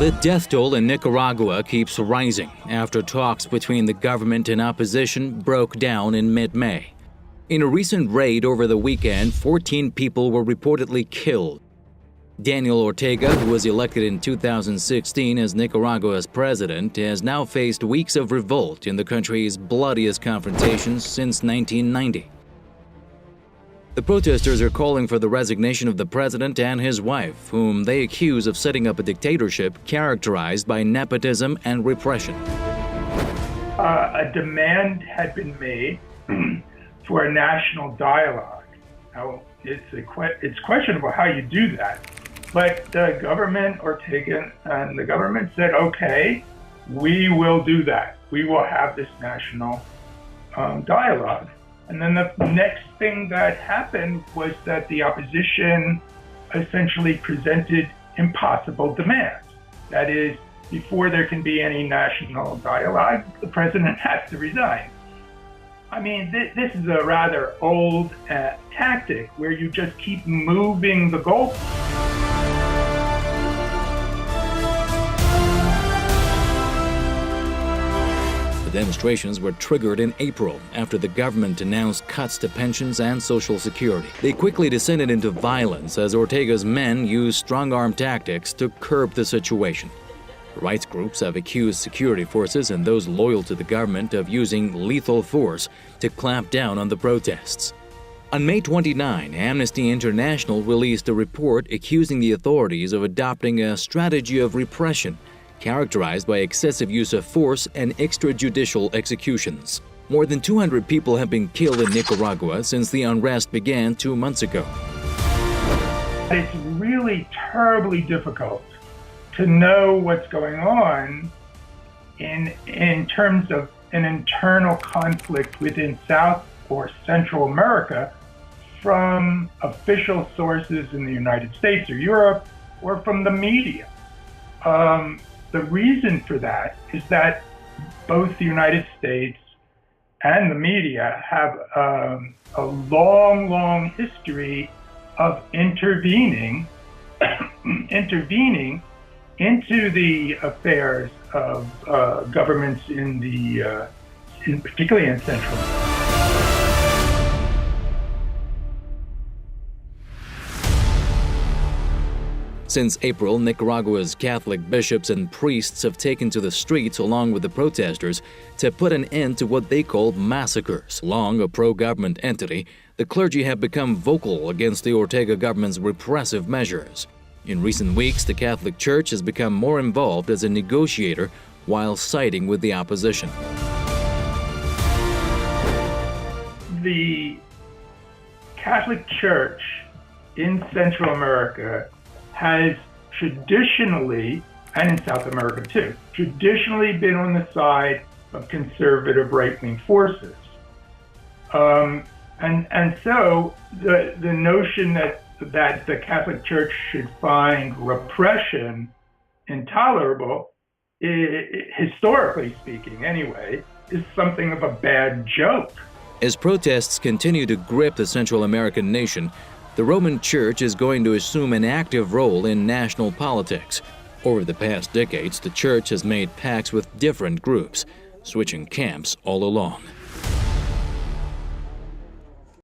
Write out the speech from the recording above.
The death toll in Nicaragua keeps rising after talks between the government and opposition broke down in mid-May. In a recent raid over the weekend, 14 people were reportedly killed. Daniel Ortega, who was elected in 2016 as Nicaragua's president, has now faced weeks of revolt in the country's bloodiest confrontations since 1990. The protesters are calling for the resignation of the president and his wife, whom they accuse of setting up a dictatorship characterized by nepotism and repression. A demand had been made for a national dialogue. Now, it's questionable how you do that, but the government, Ortega and the government said, okay, we will do that. We will have this national dialogue. And then the next thing that happened was that the opposition essentially presented impossible demands. That is, before there can be any national dialogue, the president has to resign. I mean, this is a rather old tactic where you just keep moving the goalposts. The demonstrations were triggered in April after the government announced cuts to pensions and Social Security. They quickly descended into violence as Ortega's men used strong-arm tactics to curb the situation. Rights groups have accused security forces and those loyal to the government of using lethal force to clamp down on the protests. On May 29, Amnesty International released a report accusing the authorities of adopting a strategy of repression characterized by excessive use of force and extrajudicial executions. More than 200 people have been killed in Nicaragua since the unrest began 2 months ago. It's really terribly difficult to know what's going on in terms of an internal conflict within South or Central America from official sources in the United States or Europe or from the media. The reason for that is that both the United States and the media have a long history of intervening into the affairs of governments particularly in Central America. Since April, Nicaragua's Catholic bishops and priests have taken to the streets along with the protesters to put an end to what they call massacres. Long a pro-government entity, the clergy have become vocal against the Ortega government's repressive measures. In recent weeks, the Catholic Church has become more involved as a negotiator while siding with the opposition. The Catholic Church in Central America has traditionally, and in South America too, traditionally been on the side of conservative right-wing forces. And so the notion that the Catholic Church should find repression intolerable, historically speaking anyway, is something of a bad joke. As protests continue to grip the Central American nation, the Roman Church is going to assume an active role in national politics. Over the past decades, the Church has made pacts with different groups, switching camps all along.